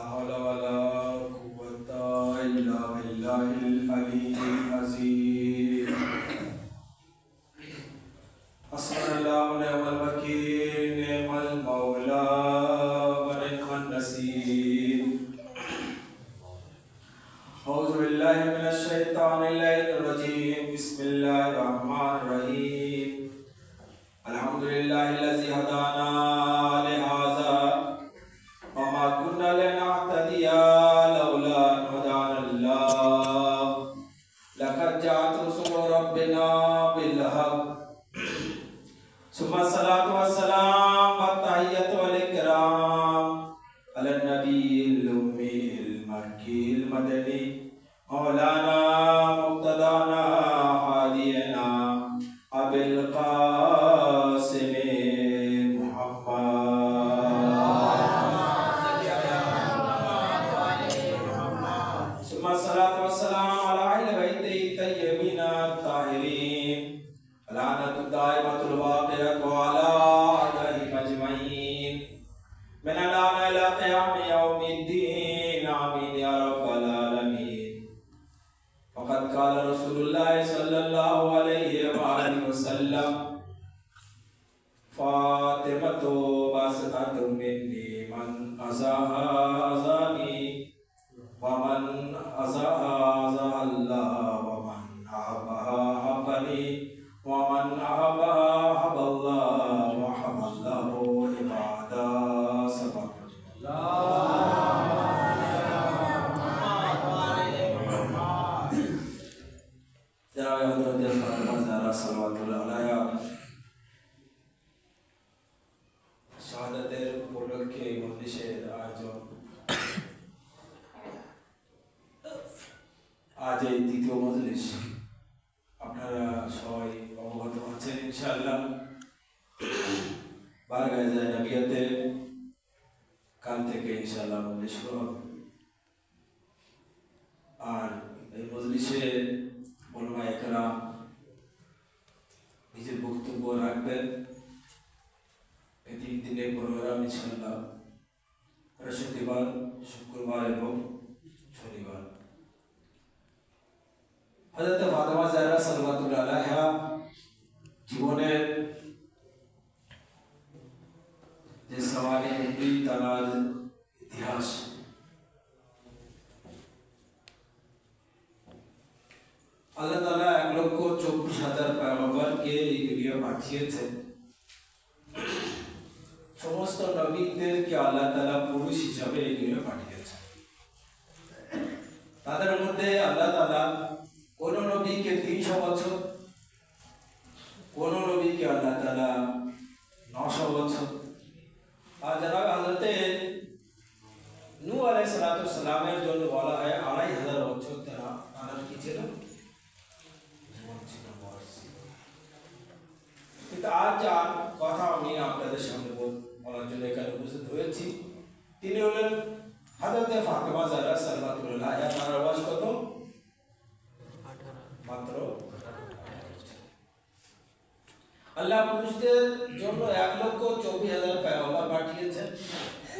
ला हौला वला कुव्वता इल्ला बिल्लाहिल अलीय्यिल अज़ीम। हस्बुनल्लाहु व निअमल वकील, निअमल मौला व निअमन नसीर। औज़ु बिल्लाहि मिनश शैतानिर रजीम। बिस्मिल्लाहिर रहमानिर रहीम। अल्हम्दुलिल्लाहिल्लज़ी हदाना लिहाज़ा व मा कुन्ना लिनहतदिया लौला अन हदानल्लाह। लक़द जाअत रुसुलु रब्बिना बिल हक़्क़। सुम्मा सलातु वस्सलाम वत्तहिय्यतु वल इकराम अलन नबिय्यिल उम्मील मक्कील मदनी मौलाना मुक़्तदाना हादियना अबिल क़ासिम मुहम्मद। सुम्मा सलातु वस्सलाम अला अहलि बैतिही तय्यबीन ताहिरीन। लानतु दाइमतुल वाक़िअतु अला अअदाइहिम अजमईन मिनल आन इला क़ियामि यौमिद्दीन। आमीन या रब्बल आलमीन। फ़क़द क़ाल रसूलुल्लाह सल्लल्लाहु अलैहि व आलिहि वसल्लम फ़ातिमतु बस्अतुम मिन्नी मन अज़ाहा अज़ानी व मन अज़ाहा अज़ाअल्लाह व मन अहब्बहा अहब्बनी व मन अहब्बहा अहब्बल्लाह व अहब्बल्लाहु इबादा सबक। जनाब हज़रत फ़ातिमा ज़हरा सल्लल्लाहु अलैहा শাহাদাতের উপলক্ষে মজলিসের আয়োজন। আজ এই দ্বিতীয় মজলিস, আপনারা সবাই অবগত হচ্ছেন ইনশাআল্লাহ। বারগায়ে নবিয়্যতে কাল থেকে ইনশাআল্লাহ মজলিস শুরু হবে। আর এই মজলিসে উলামায়ে কেরাম নিজের বক্তব্য রাখবেন। এই 3 দিনের প্রোগ্রাম ইনশাআল্লাহ বৃহস্পতিবার, শুক্রবার এবং শনিবার। হযরত ফাতেমা জাহরা সাল্লাল্লাহু আলাইহা জীবনের যে সওয়ালে নবী তার ইতিহাস, আল্লাহ তাআলা 1,24,000 পয়গম্বরকে এই দুনিয়া পাঠিয়েছেন। সমস্ত নবীদেরকে আল্লাহ তাআলা পুরুষ হিসাবে এই দুনিয়া পাঠিয়েছেন। তাদের মধ্যে আল্লাহ তাআলা কোন নবীকে 300 বছর, কোন নবীকে আল্লাহ তাআলা 900 বছর, আর জনাব হযরতে নূহ আলাইহিস সালামের জন্য বলা হয় 2500 বছর তারা কি ছিল, জীবন ছিল, বয়স ছিল। কিন্তু আজ যার কথা আমি আপনাদের সামনে বলার জন্য এখানে উপস্থিত হয়েছি, তিনি হলেন হযরতে ফাতেমা জাহরা সাল্লাল্লাহু আলাইহা। তার বয়স কত? মাত্র। আল্লাহ পুরুষদের জন্য 1,24,000 পয়গম্বর পাঠিয়েছেন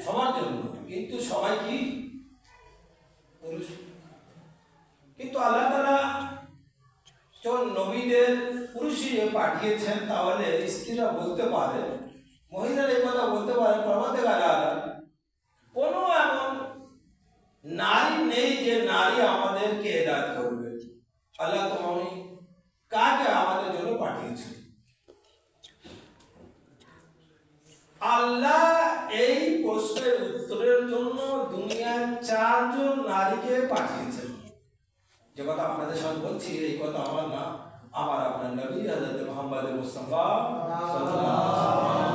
সবার জন্য, কিন্তু সবাই কি পুরুষ। কিন্তু আল্লাহ তাআলা যখন নবীদের পুরুষ হিসেবে পাঠিয়েছেন, তাহলে স্ত্রীরা বলতে পারে, মহিলারা এই কথা বলতে পারে, পরবর্তীকালে কোনো এমন নারী নেই যে নারী আমাদেরকে হেদায়েত করবে। আল্লাহ তুমি কাকে আমাদের জন্য পাঠিয়েছেন? আল্লাহ এই প্রশ্নের উত্তরের জন্য দুনিয়ার 4 জন নারীকে পাঠিয়েছেন। যে কথা আপনাদের সামনে বলছি, এই কথা আমার না, আমার আপনার নবী হযরত মুহাম্মদ মুস্তাফা সাল্লাল্লাহু আলাইহি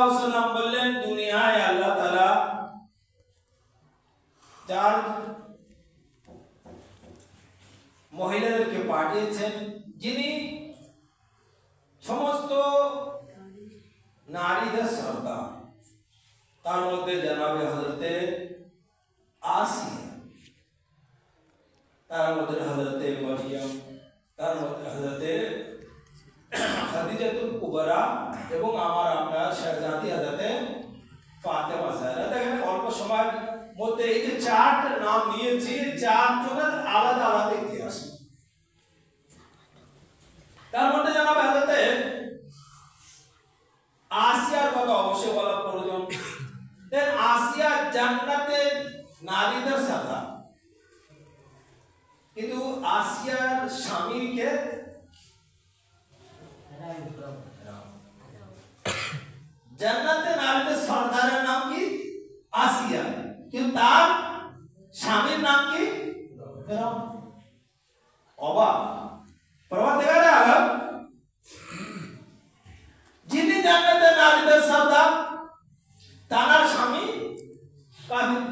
ওয়াসাল্লাম বললেন, দুনিয়ায় আল্লাহ তাআলা 4 মহিলাদেরকে পাঠিয়েছেন, যিনি সমস্ত নারীদের শ্রদ্ধা। তার মধ্যে জনাবে হযরতে আসিয়া, তার মধ্যে হযরতে মরিয়ম, তার মধ্যে হযরতে খাদিজাতুল কুবরা এবং আমার আপনার শাহজাদি হযরতে ফাতেমা জাহরা। দেখেন অল্প সময়ের মধ্যে এই যে চারটা নাম নিয়েছি, চারজনের আলাদা আলাদা ইতিহাস। তার মধ্যে জানাবে হযরতে আসিয়ার কথা অবশ্যই বলা প্রয়োজন। দেন আসিয়া জান্নাতের নারীদের সর্দার, কিন্তু আসিয়ার স্বামীকে জান্নাতে নারীদের সর্দারের নাম কি? আসিয়া, কিন্তু তার স্বামীর নাম কি? ফেরাউন। অবাক পরবর্তীকালে আলম যিনি জান্নাতে নারীদের সর্দার, তার স্বামী কাফির।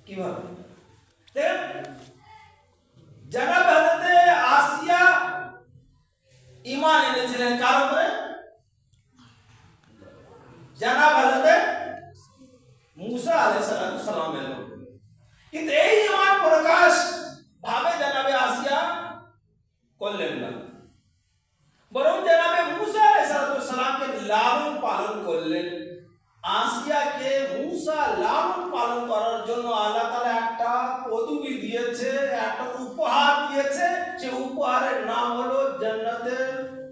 কিভাবে? জানাব হযরতে আসিয়া ঈমান এনেছিলেন কার উপরে? জানাব হযরতে মুসা আলাইহিস সালামের উপরে। কিন্তু এই ঈমান প্রকাশ ভাবে জানাবে আসিয়া করলেন না, বরং জানাবে মুসা আলাইহিস সালামকে লালন পালন করলেন। আসিয়াকে মুসা লালন পালন করার জন্য আল্লাহ তাআলা একটা পদবি দিয়েছে, একটা উপহার দিয়েছে। সেই উপহারের নাম হলো জান্নাতের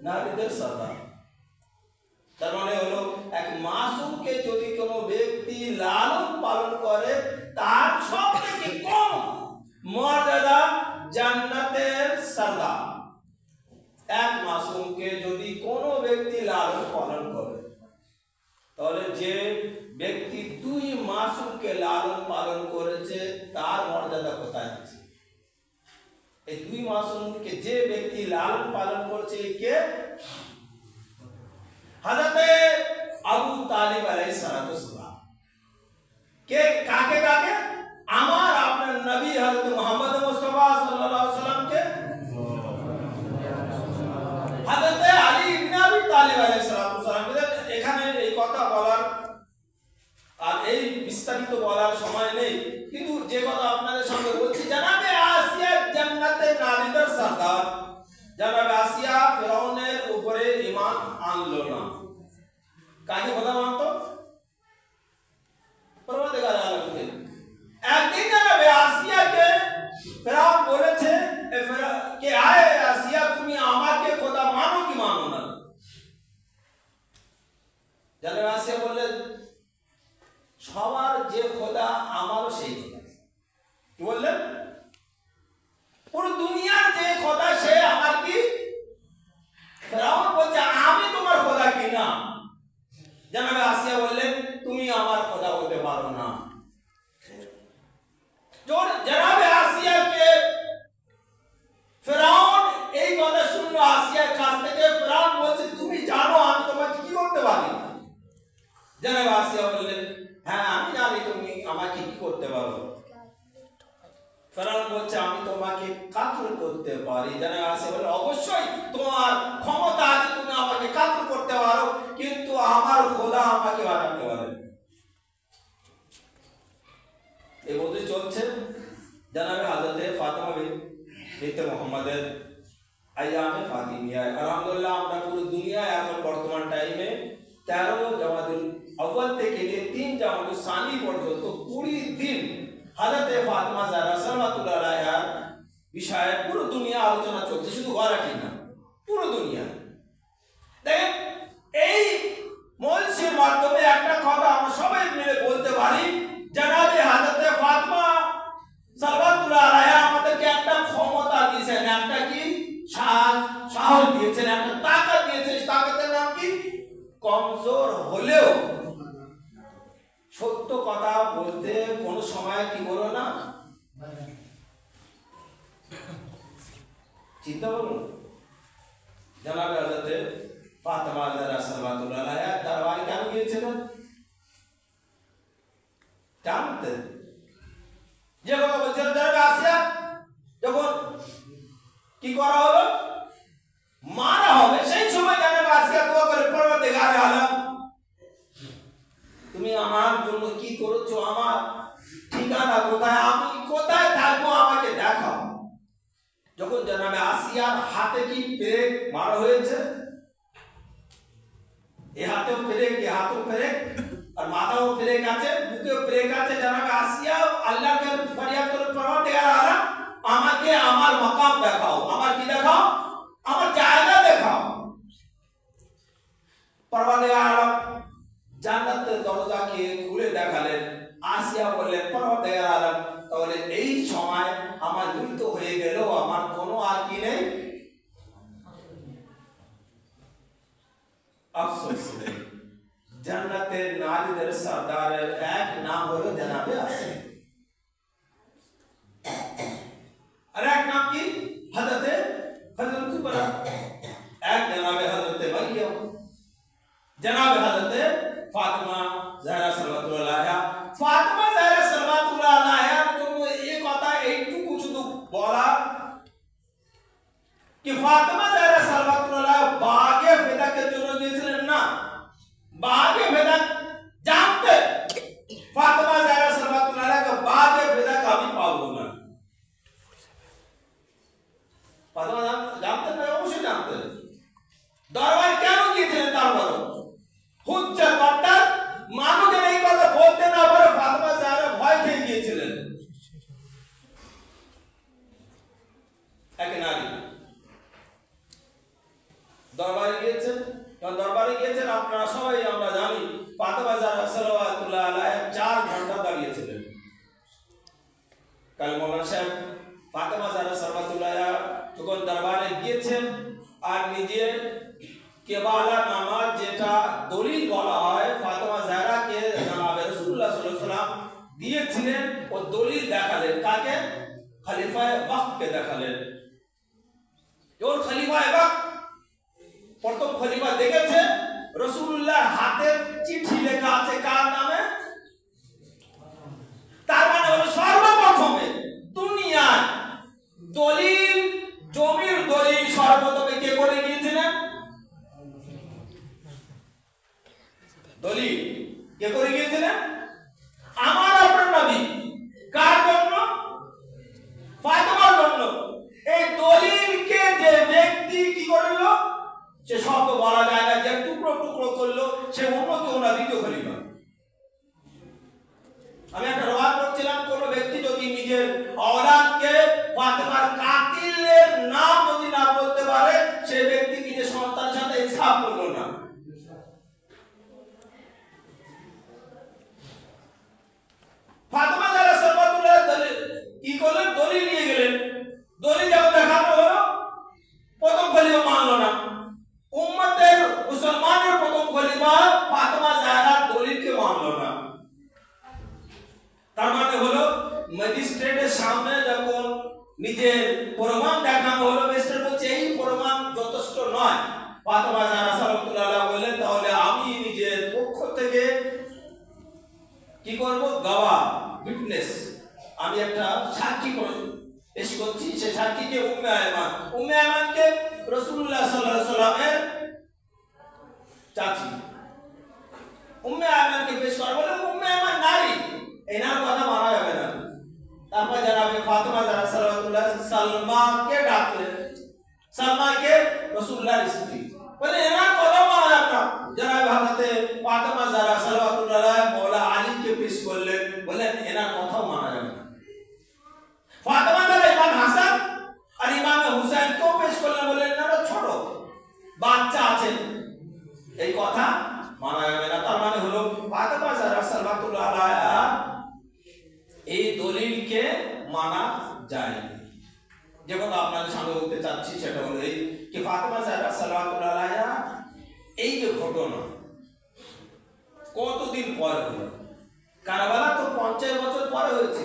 নারীদের সর্দার। তার মানে হলো এক মাসুমকে যদি কোনো ব্যক্তি লালন পালন করে, তার সবথেকে কম মর্যাদা জান্নাতের সর্দার। এক মাসুমকে যদি কোনো ব্যক্তি লালন পালন করে, তাহলে যে ব্যক্তি দুই মাসুমকে লালন পালন করেছে তার মর্যাদা কোথায় আছে? এই দুই মাসুমকে যে ব্যক্তি লালন পালন করেছে কে? হযরতে আবু তালিব আলাইহিস সালাম। কে কাকে কাকে? আমার আপনার নবী হযরত মুহাম্মদ মুস্তাফা সাল্লাল্লাহু আলাইহি ওয়াসাল্লামকে, হযরতে আলী ইবনে আবি তালিব আলাইহিস সালাম। এখানে এই কথা বলার আর এই বিস্তারিত বলার সময় নেই, কিন্তু যে কথা আপনাদের সঙ্গে বলছি, জানাবে আসিয়া জান্নাতের নারীদের সর্দার। জানাবে আসিয়া ফেরাউনের উপরে ঈমান আনলো না। কাকে কথা মানতো? পরবর্তীকাল আলামকে। একদিন জানাবে আসিয়াকে ফেরাউন বলেছে কে আয় আসিয়া, তুমি আমাকে খোদা মানো কি মানো না? জানাবে আসিয়া বললেন সবার যে খোদা আমারও সেই খোদা। কি বললেন? পুরো দুনিয়ার যে খোদা সে আমার কি? ফেরাউন বলছে আমি তোমার খোদা কি না? জানাবে আসিয়া বললেন তুমি আমার খোদা হতে পারো না। জানাবে আসিয়াকে ফেরাউন এই কথা শুনলো আসিয়ার কাছ থেকে। ফেরাউন বলছে তুমি জানো আমি তোমাকে কি করতে পারি? জানাবে আসিয়া বললেন হ্যাঁ আমি জানি তুমি আমাকে কি করতে পারো। ফেরাউন বলছে আমি তোমাকে কাতল করতে পারি। জানাবে আসিয়া বললেন অবশ্যই তোমার ক্ষমতা আছে, তুমি আমাকে কাতল করতে পারো, কিন্তু আমার খোদা আমাকে বানাতে পারে। এই বলতে চলছে জানাবে হযরতে ফাতেমা বিনতে মুহাম্মাদের আইয়ামে ফাতিমিয়া। আলহামদুলিল্লাহ আমরা পুরো দুনিয়ায় এখন বর্তমান টাইমে 13 জামাতুল আউয়াল থেকে নিয়ে 3 জামাতুল সানি পর্যন্ত 20 দিন হযরতে ফাতেমা জাহরা সাল্লাল্লাহু আলাইহা বিষয়ে পুরো দুনিয়া আলোচনা চলছে, শুধু ওয়ারাটি না, পুরো দুনিয়া। দেখেন এই মজলিসের মাধ্যমে একটা কথা আমরা সবাই মিলে বলতে পারি, জানাবে হযরতে ফাতেমা সাল্লাল্লাহু আলাইহা আমাদেরকে একটা ক্ষমতা দিয়েছেন, একটা কি সাহস দিয়েছেন, একটা তাকত দিয়েছেন। তাকতের নাম কি? কমজোর হলেও সত্য কথা বলতে কোনো সময় কি বলো না, চিন্তা করুন। জানাবে হযরতে ফাতেমা জাহরা সাল্লাল্লাহু আলাইহা দরবারে কেন গিয়েছিলেন? জানতেন যে কথা বলছিলেন। জানাবে আসিয়া যখন কি করা হলো, মারা হবে, সেই সময় জানাবে আসিয়া দোয়া করে পরবর্তীকালে আলম তুমি আমার জন্য কি করেছো, আমার ঠিকানা কোথায়, আমি কোথায় থাকবো আমাকে দেখাও। যখন জানাবে আসিয়ার হাতে কি পেরেক মারা হয়েছে, এ হাতেও পেরেক, এ হাতেও পেরেক, আর মাথাও ব্রেক আছে, বুকেও ব্রেক আছে। জানাবে আসিয়া আল্লাহকে ফরিয়াদ করে, পরওয়ারদিগার আলম আমাকে আমার মাকাম দেখাও, আমার কি দেখাও, আমার জায়গা দেখাও। পরওয়ারদিগার আলম জান্নাতের দরজাকে খুলে দেখালেন। আসিয়া বললেন, পরওয়ারদিগার আলম তাহলে এই সময় আমার মৃত্যু হয়ে গেল, আমার কোনো আর কি নেই, আফসোস নেই। জান্নাতের নারীদের সর্দারের এক নাম হলো জনাবে আসিয়া, আর এক নাম কি হযরতে কুবরা, এক জনাবে হযরতে মারিয়াম, জনাবে হযরতে ফাতিমা জাহরা সাল্লাল্লাহু আলাইহা। ফাতিমা জাহরা সাল্লাল্লাহু আলাইহার জন্য এই কথা এইটুকু শুধু বলা कि फातिमा ज़हरा सल्लल्लाहु अलैहि बागे फिदा के जरूरत दिए ना, बागे फिदा जानते फातिमा ज़हरा सल्लल्लाहु अलैहि का बागे फिदा का भी पाओगे ना। फातिमा जानते ना, अवश्य जानते। दरबार क्या लोग ये थे दरबार हुज्जत बट्टर मानो के नहीं करते, बोलते ना पर फातिमा ज़हरा भय खेल गए थे एक नारी দরবারে গিয়েছেন। কারণ দরবারে গিয়েছেন আপনারা সবাই আমরা জানি, ফাতিমা জাহরা সাল্লাল্লাহু আলাইহা 4 ঘন্টা দাঁড়িয়েছিলেন। কাল মৌলানা সাহেব ফাতিমা জাহরা সাল্লাল্লাহু আলাইহা যখন দরবারে গিয়েছেন আর নিজে কেবালা নামাজ যেটা দলিল বলা হয় ফাতিমা জাহরাকে জনাবে রাসূলুল্লাহ সাল্লাল্লাহু আলাইহি ওয়াসাল্লাম দিয়েছিলেন, ও দলিল দেখালেন কাকে, খলিফায়ে ওয়াক্তকে দেখালেন। ওর খলিফায়ে ওয়াক্ত প্রথম খলিফা দেখেছে রাসূলুল্লাহর হাতে চিঠি লেখা আছে কার নামে, তার মানে হলো সর্বপ্রথমে দুনিয়ায় দলিল, জমির দলিল সর্বপ্রথমে কে করে গিয়েছিলেন, দলিল কে করে গিয়েছিলেন, আমার আপনার নবী। কার জন্য, ফাতিমার জন্য। এই দলিলকে যে ব্যক্তি কি করলো, সে সব তো বলা যায় না, যে টুকরো টুকরো করলো সে অন্য কেউ না, দ্বিতীয় খলিফা। আমি একটা রওয়ায়াত পড়ছিলাম, কোন ব্যক্তি যদি নিজের औलादকে ফাতিমার কাতিলের নাম যদি না বলতে পারে, সে ব্যক্তি নিজের সন্তানের সাথে ইনসাফ করলো না। ফাতিমা জাহরা সাল্লাল্লাহু আলাইহা কি করলেন, দলিল নিয়ে গেলেন। দলিল যখন দেখানো হলো, প্রথম খলিফা মানলো না। উম্মতের মুসলমানের প্রথম খলিফা ফাতিমা জাহরার দলিলকে মানলো না। তার মানে হলো ম্যাজিস্ট্রেটের সামনে যখন নিজের প্রমাণ দেখানো হলো, ম্যাজিস্ট্রেট বলছে এই প্রমাণ যথেষ্ট নয়। ফাতিমা জাহরা সাল্লাল্লাহু আলাইহা বললেন তাহলে আমি নিজের পক্ষ থেকে কি করব, গওয়াহ, উইটনেস, আমি একটা সাক্ষী পেশ করছি। সে সাক্ষীকে উম্মে আয়মান, উম্মে আয়মানকে রাসূলুল্লাহ সাল্লাল্লাহু আলাইহি ওয়াসাল্লামের চাচি, উম্মে আয়মানকে পেশ করা। বলে উম্মে আয়মান নারী, এনার কথা মানা যাবে না। তারপর জনাবে ফাতিমা জাহরা সাল্লাল্লাহু আলাইহি ওয়াসাল্লাম সালমাকে ডাকলেন, সালমাকে রাসূলুল্লাহর স্ত্রী, বলে এনার কথা মানা যাবে না। জনাবে হযরতে ফাতিমা জাহরা সাল্লাল্লাহু আলাইহা মওলা আলীকে পেশ করলেন, বলেন এনার কথাও মানা যাবে না। ফাতিমা জাহরা ইমাম হাসান আর ইমাম হুসাইন কেও পেশ করলেন, বললেন না ছোট বাচ্চা আছেন, এই কথা মানা যাবে না। তার মানে হলো ফাতিমা জাহরা সাল্লাল্লাহু আলাইহা এই দলিলকে মানা যায়। যেমন আপনাদের সামনে বলতে চাচ্ছি সেটা হলো এই যে ফাতিমা জাহরা সাল্লাল্লাহু আলাইহা এই যে ঘটনা কতদিন পরে হলো, কারবালা তো 50 বছর পরে হয়েছে।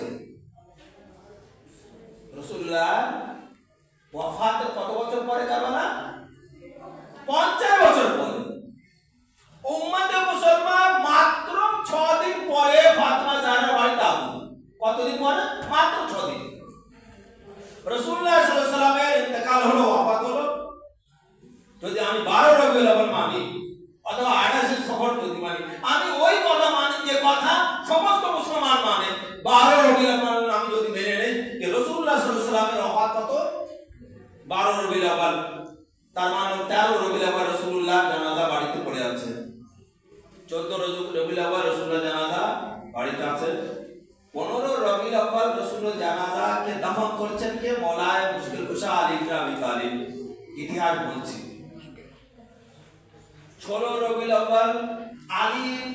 রাসূলুল্লাহ ওয়াফাতের কত বছর পরে কারবালা, 50 বছর পরে। উম্মতে মুসলমান মাত্র 6 দিন পরে ফাতিমা জাহরার বাড়িতে আগুন। কতদিন পরে, মাত্র 6 দিন। রাসূলুল্লাহ সাল্লাল্লাহু আলাইহি ওয়াসাল্লামের ইন্তেকাল হলো, ওয়াফাত হলো যদি আমি 12 রবিউল আউয়াল মানি অথবা 28 সফর যদি মানি, আমি ওই কথা মানি যে কথা সমস্ত মুসলমান মানে। 12 রবিউল আউয়াল আমি যদি মেনে নেই যে রাসূলুল্লাহ সাল্লাল্লাহু আলাইহি ওয়াসাল্লামের ওয়াফাত কত, 12 রবিউল আউয়াল, তার মানে 13 রবিউল আউয়াল রাসূলুল্লাহ জানাজা বাড়িতে পড়ে আছে। 14 রবিউল আউয়াল রাসূলুল্লাহ জানাজা বাড়িতে আছে। 15 রবিউল আউয়াল রাসূলুল্লাহ জানাজাকে দাফন করছেন কে? মওলায়ে মুশকিল কুশা আলী ইবনে আবি তালিব। ইতিহাস বলছে 16 রবিউল আউয়াল আলীর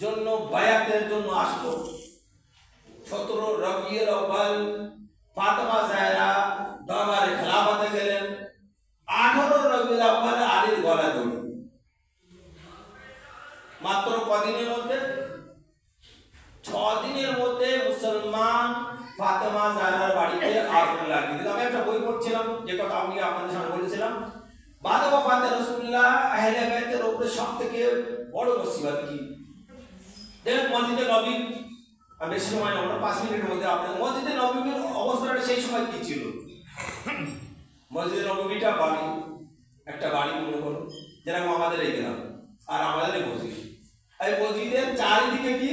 জন্য বায়াতের জন্য আসলো। 17 রবিউল আউয়াল ফাতেমা জাহরা দরবারে খেলাফতে গেলেন। 18 রবিউল আউয়াল আলীর গলা দড়ি। মাত্র কদিনের মধ্যে, 6 দিনের মধ্যে মুসলমান ফাতেমা জাহরার বাড়িতে আগুন লাগিয়ে দিল। আমি একটা বই পড়ছিলাম, যে কথা আমি আপনাদের সামনে বলেছিলাম, বাদে ওফাতে রাসূলুল্লাহ আহলে বাইতের উপরে সবথেকে বড় মুসিবত কি? দেখেন মসজিদে নববী, আর বেশি সময় না, 5 মিনিটের মধ্যে আপনাদের মসজিদে নববীর অবস্থাটা সেই সময় কি ছিল? মসজিদে নববীটা বাড়ি, একটা বাড়ি মনে করো, যেরকম আমাদের এই গ্রাম আর আমাদের এই মসজিদ। এই মসজিদের চারিদিকে কি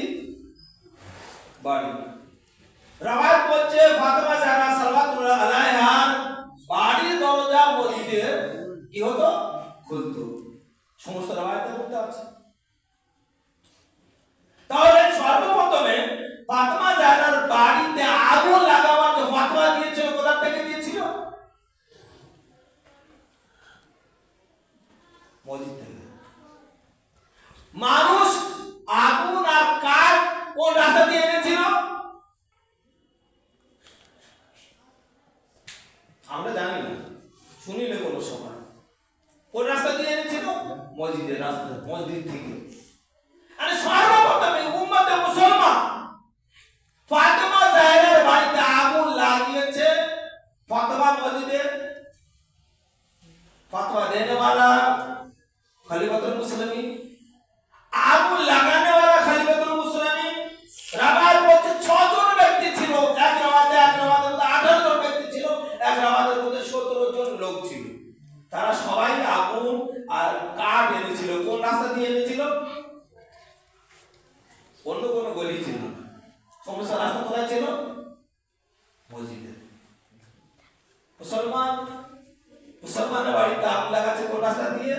বাড়ি। রাওয়ায়াত বলছে ফাতেমা জাহরা সাল্লাল্লাহু আলাইহা বাড়ির দরজা মসজিদে কি হতো? খুলতো। সমস্ত রাওয়ায়াতে বলতে আছে। তাহলে সর্বপ্রথমে ফাতেমা জাহরার বাড়িতে আগুন লাগাবার যে ফতোয়া দিয়েছিল, কোথা থেকে দিয়েছিল? মসজিদ থেকে। মানুষ আগুন আর কাঠ কোন রাস্তা দিয়ে এনেছিল? আমরা জানি না, শুনিলে কোনো সময়। কোন রাস্তা দিয়ে এনেছিল? মসজিদের রাস্তা, মসজিদ থেকে। আরে সর্বপ্রথমে উম্মতে মুসলমান ফাতেমা জাহরার বাড়িতে আগুন লাগিয়েছে। ফাতেমা মসজিদে ফতোয়া দেনে वाला খলিফাতুল মুসলিমিন, আগুন লাগানে वाला খলিফাতুল মুসলিমিন। রাবার মধ্যে 6 জন ব্যক্তি ছিল, এক রাওয়াতে 18 জন ব্যক্তি ছিল, এক রাওয়াতের মধ্যে 17 জন লোক ছিল। তারা সবাই আগুন আর কাঠ এনেছিল। কোন রাস্তা দিয়ে এনেছিল? অন্য কোন গলি ছিল না। সমস্ত রাস্তা কোথায় ছিল? মসজিদে। মুসলমানের বাড়িতে আগুন লাগাচ্ছে কোন রাস্তা দিয়ে?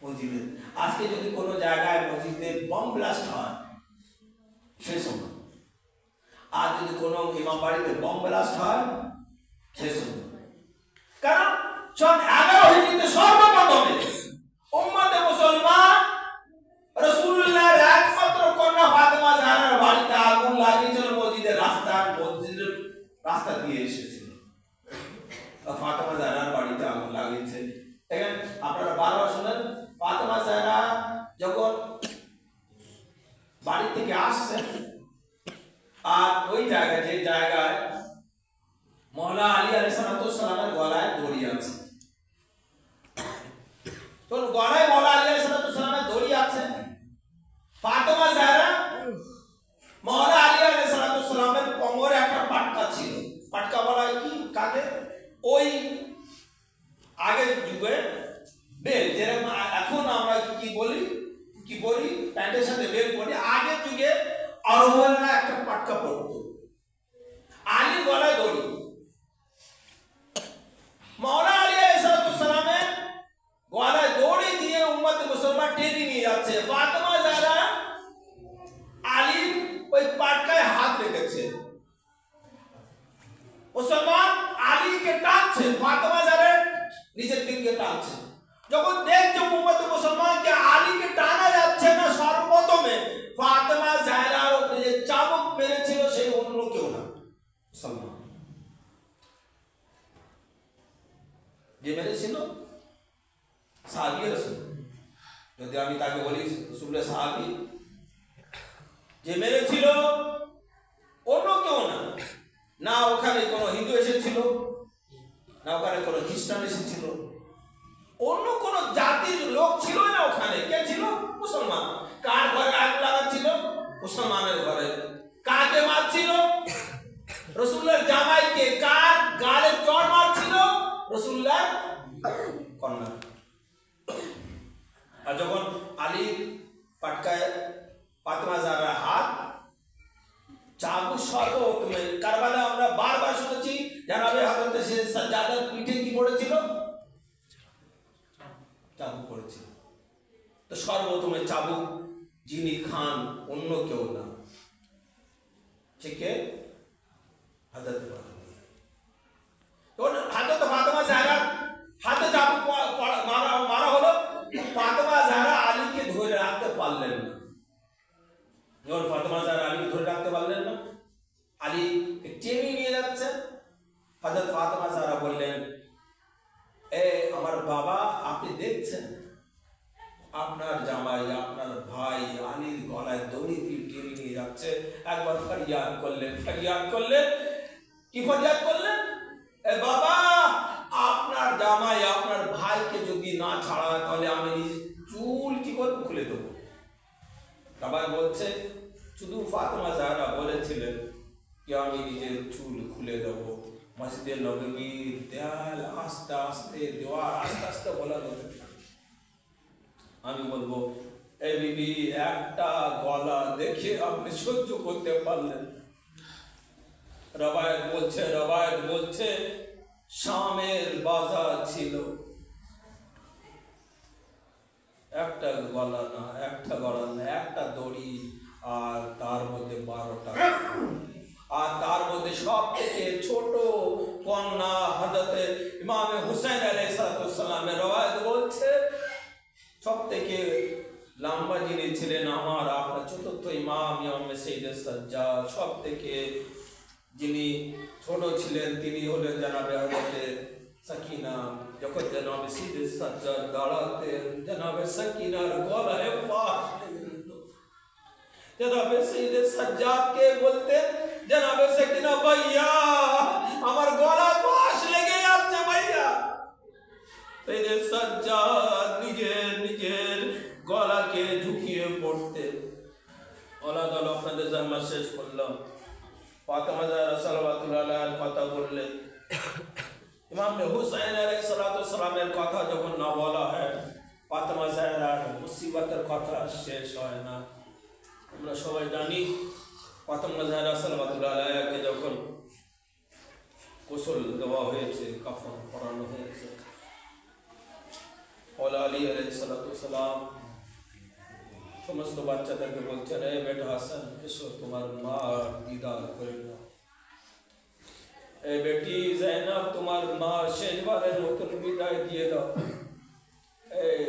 মসজিদে। আজকে যদি কোনো জায়গায় মসজিদে বম ব্লাস্ট হয় সেই সময়, আর যদি কোনো ইমাম বাড়িতে বম ব্লাস্ট হয় সেই সময়। কারণ 11 হিজরিতে সর্বপ্রথমে উম্মতে মুসলমান রাসূলুল্লাহর একমাত্র কন্যা ফাতেমা জাহরার বাড়িতে আগুন লাগিয়েছিল। মসজিদের রাস্তা দিয়ে এসেছিল। ফাতেমা জাহরার বাড়িতে আগুন লাগিয়েছে। দেখেন আপনারা বারবার শুনেন, ফাতেমা জাহরা যখন বাড়ি থেকে আসছেন, আর ওই জায়গায়, যে জায়গায় মওলা আলী আলাইহিস সালামের গলায় দড়ি আছে, তো গলায় মওলা আলী আলাইহিস সালামের দড়ি আছে। ফাতেমা জাহরা মওলা আলী আলাইহিস সালামের কোমরে একটা পাটকা ছিল। পাটকা বলা হয় কি কাকে? ওই আগের যুগে বেল, যেরকম এখন আমরা কি বলি প্যান্টের সাথে বেল পরি, আগের যুগে আরবরা একটা পাটকা পরতো। আলী গলায় দড়ি। মওলা আলী আলাইহিস সালামের গলায় দড়ি দিয়ে উম্মতে মুসলমান টেনে নিয়ে যাচ্ছে। ফাতেমা জাহরা আলী ওই পাটকায় হাত রেখেছে। মুসলমান আলীকে টানছে, ফাতেমা জাহরা নিজের দিকে টানছে। যখন দেখছে উম্মতে মুসলমানকে আলীকে টানা যাচ্ছে না, সর্বপ্রথমে ফাতেমা জাহরার উপরে যে চাবুক মেরেছিল সেই অন্য কেউ না, মুসলমান। যে মেরেছিল সাহাবী রাসূল, যদি আমি তাকে বলি রাসূলের সাহাবী, যে মেরেছিল অন্য কেউ না। না ওখানে কোনো হিন্দু এসেছিল, না ওখানে কোনো খ্রিস্টান এসেছিল, অন্য কোন জাতির লোক ছিল না ওখানে। কে ছিল? মুসলমান। কার ঘরে আগুন লাগাচ্ছিল? মুসলমানের ঘরে। কাকে মারছিল? রাসূলের জামাইকে। কার গালে চড় মারছিল? রাসূলুল্লাহ কন্যা। আর যখন আলী পাটকায় ফাতেমা জাহরার হাত চাবুক সর্বপ্রথমে কারবালায় আমরা বারবার শুনেছি, জানাবে হযরত সর্বপ্রথমে চাবুক যিনি খান অন্য কেউ না, ঠিক হযরত ফাতেমা জাহরা হাতে চাবুক মারা হলো। ফাতেমা জাহরা আলীকে ধরে রাখতে পারলেন না। যখন ফাতেমা জাহরা আলীকে ধরে রাখতে পারলেন না, আলী টেনে নিয়ে যাচ্ছেন। হযরত ফাতেমা জাহরা বললেন, এ আমার বাবা, আপনি দেখছেন আপনার জামাই আপনার ভাই আলীর গলায় দড়ি দিয়ে টেনে নিয়ে যাচ্ছে। একবার ফরিয়াদ করলেন কি ফরিয়াদ করলেন? এ বাবা, আপনার জামাই আপনার ভাইকে যদি না ছাড়া তাহলে আমি চুল কি করে খুলে দেবো। আবার বলছে শুধু ফাতেমা জাহরা বলেছিলেন কি আমি নিজের চুল খুলে দেবো। মসজিদে নববীর দেয়াল আস্তে আস্তে দেওয়ার আস্তে আস্তে বলা যাবে। আমি বলবো, এই বিবি, একটা গলা দেখে আপনি সহ্য করতে পারলেন? রবায়ত বলছে শামের বাজার ছিল, একটা গলা না, একটা দড়ি, আর তার মধ্যে 12টা, আর তার মধ্যে সব থেকে ছোট কন্যা হযরত ইমাম হুসাইন আলাইহিস সালামের রওয়ায়াত বলছে সব থেকে লম্বা যিনি ছিলেন আমার আপনার চতুর্থ ইমাম সাইয়্যিদুস সাজ্জাদ, সব থেকে যিনি ছোট ছিলেন তিনি হলেন জনাবে হযরত সাকিনা। যখন জনাবে সাইয়্যিদুস সাজ্জাদ দাঁড়াতেন, জনাবে সাকিনার গলায় ফাঁস লেগে যেত। জনাবে সাইয়্যিদুস সাজ্জাদকে বলতেন, জনাবে সাকিনা ভাইয়া আমার গলায় ফাঁস লেগে যাচ্ছে ভাইয়া। সাইয়্যিদুস সাজ্জাদ নিজের গলাকে ঝুঁকিয়ে পড়তেন। আপনাদের জামা শেষ করলাম। ফাতেমা জাহরা সাল্লাল্লাহু আলাইহি কথা বললেন, ইমাম হুসাইন আলাইহিস সালামের কথা যখন না বলা হয়, ফাতেমা জাহরার মুসিবতের কথা শেষ হয় না। আমরা সবাই জানি ফাতেমা জাহরা সাল্লাল্লাহু আলাইহি যখন গোসল দেওয়া হয়েছে, কাফন পরানো হয়েছে, আলী আলাইহিস সালাম সমস্ত বাচ্চাদেরকে বলছেন, এই বেটা হাসান এসো তোমার মা দিদার করে নাও। এই বেটি জাইনাব তোমার মা শেষবারের মতন বিদায় দিয়ে দাও। এই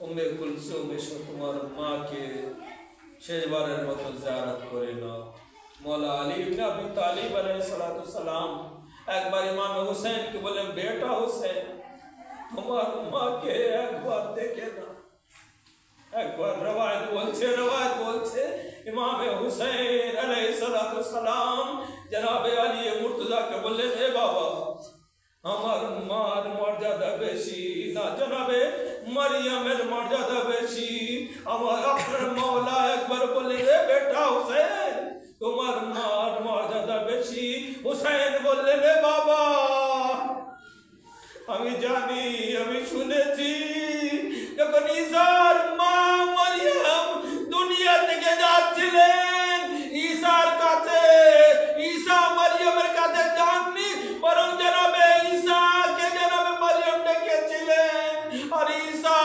উম্মে কুলসুম এসো তোমার মাকে শেষবারের মতো জিয়ারত করে নাও। মওলা আলী ইবনে আবি তালিব আলাইহিস সালাম একবার ইমাম হুসাইনকে বলেন, বেটা হুসাইন তোমার মাকে একবার দেখে নাও। একবার রওয়ায়াত বলছে ইমাম হুসাইন আলাইহিস সালাম জনাবে আলী মুর্তজাকে বললেন, এ বাবা আমার মার মর্যাদা বেশি না জনাবে মারিয়ামের মর্যাদা বেশি? আমার আপনার মাওলা একবার বললেন, এ বেটা হুসাইন তোমার মার মর্যাদা বেশি। হুসাইন বললেন, এ বাবা আমি জানি, আমি শুনেছি যখন ঈসার মা মারিয়াম দুনিয়া থেকে যাচ্ছিলেন, ঈসার কাছে ঈসা মারিয়ামের কাছে যাননি, বরং জনাবে ঈসাকে জনাবে মারিয়াম ডেকেছিলেন। আর ঈসা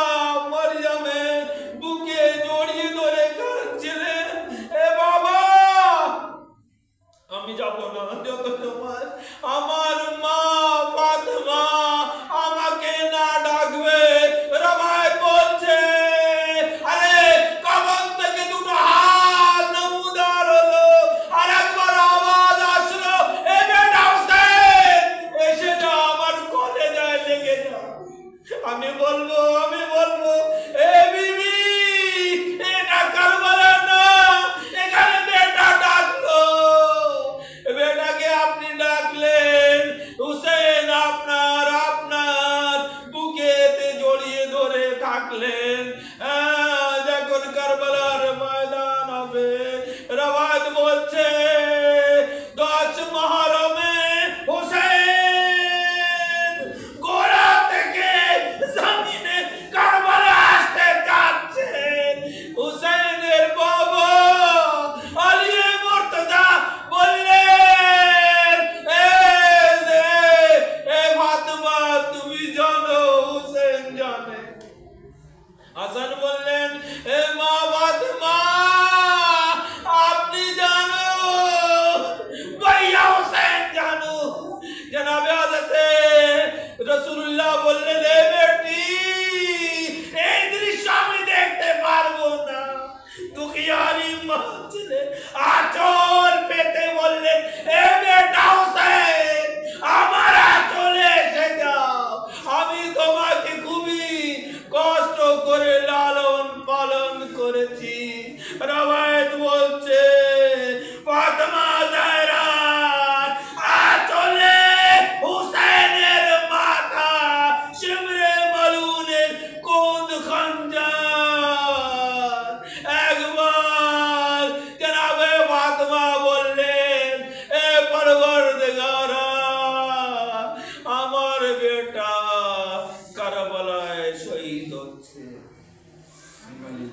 মারিয়ামের বুকে জড়িয়ে ধরে কাঁদছিলেন, এ বাবা আমি যাব না যত তোমার আমার মা ফাতেমা আমাকে না ডাকবে। রওয়ায়াত বলছে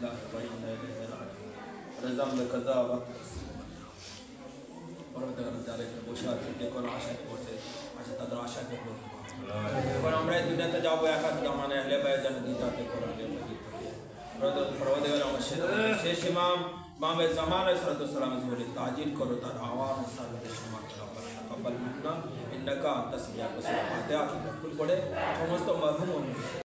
লিল্লাহি ওয়া ইন্না ইলাইহি রাজিউন রেজাম কাজা ওয়া পরবর্তীকালে যারা এখানে বসে আছে যে কোনো আশা করছে আচ্ছা তাদের আশাকে পূরণ করো। এবার আমরা এই দুনিয়াতে যাবো এক হাত মানে আহলে বাইত যেন দিতে কোরআনের মজিদ থেকে পরবর্তীকালে আমার শেষ ইমাম ইমামে জামান আলাইহিস সালাম বলে তাজিল করো তার আওয়াজ সাথে সমান রাব্বানা তাকাব্বাল মিন্না ইন্নাকা আনতাস সামিউল বাসীর ফাতিহা কবুল করে সমস্ত মরহুম